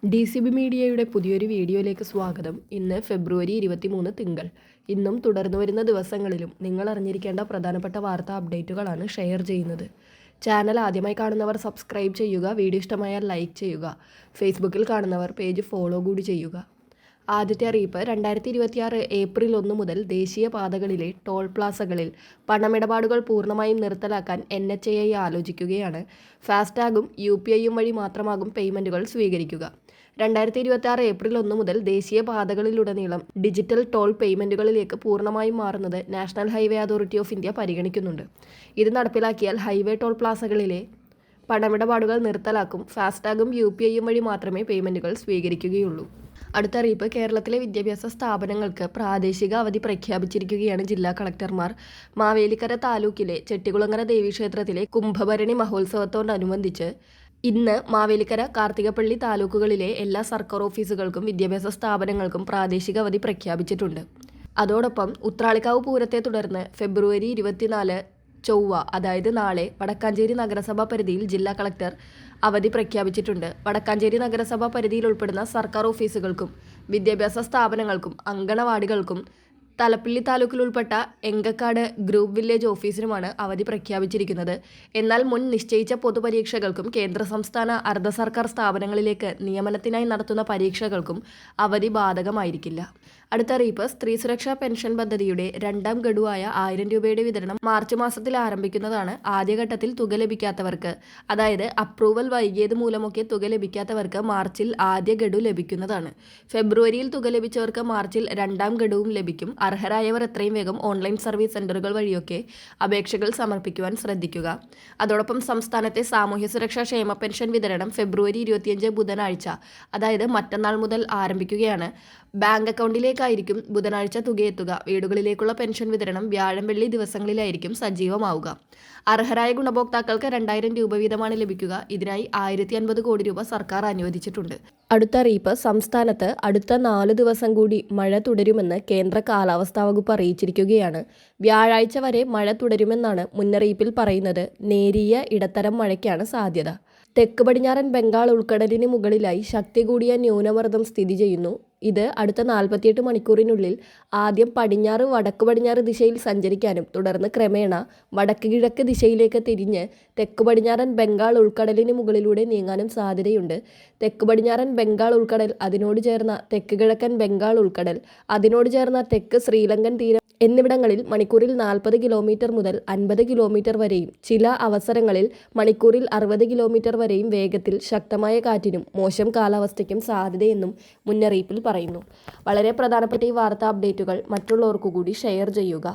DCB മീഡിയയുടെ പുതിയൊരു വീഡിയോയിലേക്ക് സ്വാഗതം. ഇന്ന് ഫെബ്രുവരി 23 തിങ്കൾ. ഇന്നും തുടർന്നു വരുന്ന ദിവസങ്ങളിലും നിങ്ങൾ അറിഞ്ഞിരിക്കേണ്ട പ്രധാനപ്പെട്ട വാർത്താ അപ്ഡേറ്റുകളാണ് ഷെയർ ചെയ്യുന്നത്. ചാനൽ ആദ്യമായി കാണുന്നവർ സബ്സ്ക്രൈബ് ചെയ്യുക, വീഡിയോ ഇഷ്ടമായാൽ ലൈക്ക് ചെയ്യുക. ഫേസ്ബുക്കിൽ കാണുന്നവർ പേജ് ഫോളോ കൂടി ചെയ്യുക. ആദ്യത്തെ അറിയിപ്പ് 2026 ഏപ്രിൽ 1 മുതൽ ദേശീയ പാതകളിലെ ടോൾ പ്ലാസകളിൽ പണമിടപാടുകൾ പൂർണ്ണമായും നിർത്തലാക്കാൻ NHAI ആലോചിക്കുകയാണ്. ഫാസ്ടാഗും UPIയും വഴി മാത്രമാകും പേയ്മെൻറ്റുകൾ സ്വീകരിക്കുക. 2026 ഏപ്രിൽ 1 മുതൽ ദേശീയ പാതകളിലുടനീളം ഡിജിറ്റൽ ടോൾ പേയ്മെൻറ്റുകളിലേക്ക് പൂർണ്ണമായും മാറുന്നത് national highway authority of India പരിഗണിക്കുന്നുണ്ട്. ഇത് നടപ്പിലാക്കിയാൽ ഹൈവേ ടോൾ പ്ലാസകളിലെ പണമിടപാടുകൾ നിർത്തലാക്കും. ഫാസ്ടാഗും UPIയും വഴി മാത്രമേ പേയ്മെൻറ്റുകൾ സ്വീകരിക്കുകയുള്ളൂ. അടുത്ത അറിയിപ്പ് കേരളത്തിലെ വിദ്യാഭ്യാസ സ്ഥാപനങ്ങൾക്ക് പ്രാദേശിക അവധി പ്രഖ്യാപിച്ചിരിക്കുകയാണ് ജില്ലാ കളക്ടർമാർ. മാവേലിക്കര താലൂക്കിലെ ചെട്ടികുളങ്ങര ദേവീക്ഷേത്രത്തിലെ കുംഭഭരണി മഹോത്സവത്തോടനുബന്ധിച്ച് ഇന്ന് മാവേലിക്കര, കാർത്തികപ്പള്ളി താലൂക്കുകളിലെ എല്ലാ സർക്കാർ ഓഫീസുകൾക്കും വിദ്യാഭ്യാസ സ്ഥാപനങ്ങൾക്കും പ്രാദേശിക അവധി പ്രഖ്യാപിച്ചിട്ടുണ്ട്. അതോടൊപ്പം ഉത്രാളിക്കാവ് പൂരത്തെ തുടർന്ന് ഫെബ്രുവരി 24 ചൊവ്വ, അതായത് നാളെ, വടക്കാഞ്ചേരി നഗരസഭാ പരിധിയിൽ ജില്ലാ കളക്ടർ അവധി പ്രഖ്യാപിച്ചിട്ടുണ്ട്. വടക്കാഞ്ചേരി നഗരസഭാ പരിധിയിൽ ഉൾപ്പെടുന്ന സർക്കാർ ഓഫീസുകൾക്കും വിദ്യാഭ്യാസ സ്ഥാപനങ്ങൾക്കും അങ്കണവാടികൾക്കും തലപ്പിള്ളി താലൂക്കിൽ ഉൾപ്പെട്ട എങ്കക്കാട് ഗ്രൂപ്പ് വില്ലേജ് ഓഫീസിനുമാണ് അവധി പ്രഖ്യാപിച്ചിരിക്കുന്നത്. എന്നാൽ മുൻ നിശ്ചയിച്ച പൊതുപരീക്ഷകൾക്കും കേന്ദ്ര സംസ്ഥാന അർദ്ധ സർക്കാർ സ്ഥാപനങ്ങളിലേക്ക് നിയമനത്തിനായി നടത്തുന്ന പരീക്ഷകൾക്കും അവധി ബാധകമായിരിക്കില്ല. അടുത്ത അറിയിപ്പ് സ്ത്രീ സുരക്ഷാ പെൻഷൻ പദ്ധതിയുടെ രണ്ടാം ഗഡുവായ 1000 രൂപയുടെ വിതരണം മാർച്ച് മാസത്തിൽ ആരംഭിക്കുന്നതാണ്. ആദ്യഘട്ടത്തിൽ തുക ലഭിക്കാത്തവർക്ക്, അതായത് അപ്രൂവൽ വൈകിയത് മൂലമൊക്കെ തുക ലഭിക്കാത്തവർക്ക് മാർച്ചിൽ ആദ്യ ഗഡു ലഭിക്കുന്നതാണ്. ഫെബ്രുവരിയിൽ തുക ലഭിച്ചവർക്ക് മാർച്ചിൽ രണ്ടാം ഗഡുവും ലഭിക്കും. അർഹരായവർ എത്രയും വേഗം ഓൺലൈൻ സർവീസ് സെൻ്ററുകൾ വഴിയൊക്കെ അപേക്ഷകൾ സമർപ്പിക്കുവാൻ ശ്രദ്ധിക്കുക. അതോടൊപ്പം സംസ്ഥാനത്തെ സാമൂഹ്യ സുരക്ഷാ ക്ഷേമ പെൻഷൻ വിതരണം ഫെബ്രുവരി 25 ബുധനാഴ്ച, അതായത് മറ്റന്നാൾ മുതൽ ആരംഭിക്കുകയാണ്. ബാങ്ക് അക്കൗണ്ടിലേക്കായിരിക്കും ബുധനാഴ്ച തുകയെത്തുക. വീടുകളിലേക്കുള്ള പെൻഷൻ വിതരണം വ്യാഴം, വെള്ളി ദിവസങ്ങളിലായിരിക്കും സജീവമാവുക. അർഹരായ ഗുണഭോക്താക്കൾക്ക് 2000 രൂപ വീതമാണ് ലഭിക്കുക. ഇതിനായി 1050 കോടി രൂപ സർക്കാർ അനുവദിച്ചിട്ടുണ്ട്. അടുത്ത അറിയിപ്പ് സംസ്ഥാനത്ത് അടുത്ത 4 ദിവസം കൂടി മഴ തുടരുമെന്ന് കേന്ദ്ര കാലാവസ്ഥാ വകുപ്പ് അറിയിച്ചിരിക്കുകയാണ്. വ്യാഴാഴ്ച വരെ മഴ തുടരുമെന്നാണ് മുന്നറിയിപ്പിൽ പറയുന്നത്. നേരിയ ഇടത്തരം മഴയ്ക്കാണ് സാധ്യത. തെക്ക് പടിഞ്ഞാറൻ ബംഗാൾ ഉൾക്കടലിന് മുകളിലായി ശക്തി കൂടിയ ന്യൂനമർദ്ദം സ്ഥിതി ചെയ്യുന്നു. ഇത് അടുത്ത 48 മണിക്കൂറിനുള്ളിൽ ആദ്യം പടിഞ്ഞാറ് വടക്ക് പടിഞ്ഞാറ് ദിശയിൽ സഞ്ചരിക്കാനും തുടർന്ന് ക്രമേണ വടക്ക് കിഴക്ക് ദിശയിലേക്ക് തിരിഞ്ഞ് തെക്ക് പടിഞ്ഞാറൻ ബംഗാൾ ഉൾക്കടലിന് മുകളിലൂടെ നീങ്ങാനും സാധ്യതയുണ്ട്. തെക്ക് പടിഞ്ഞാറൻ ബംഗാൾ ഉൾക്കടൽ, അതിനോട് ചേർന്ന തെക്ക് കിഴക്കൻ ബംഗാൾ ഉൾക്കടൽ, അതിനോട് ചേർന്ന തെക്ക് ശ്രീലങ്കൻ തീരം എന്നിവിടങ്ങളിൽ മണിക്കൂറിൽ 40 കിലോമീറ്റർ മുതൽ 50 കിലോമീറ്റർ വരെയും ചില അവസരങ്ങളിൽ മണിക്കൂറിൽ 60 കിലോമീറ്റർ വരെയും വേഗത്തിൽ ശക്തമായ കാറ്റിനും മോശം കാലാവസ്ഥയ്ക്കും സാധ്യതയെന്നും മുന്നറിയിപ്പിൽ പറയുന്നു. വളരെ പ്രധാനപ്പെട്ട ഈ വാർത്താ അപ്ഡേറ്റുകൾ മറ്റുള്ളവർക്കു കൂടി ഷെയർ ചെയ്യുക.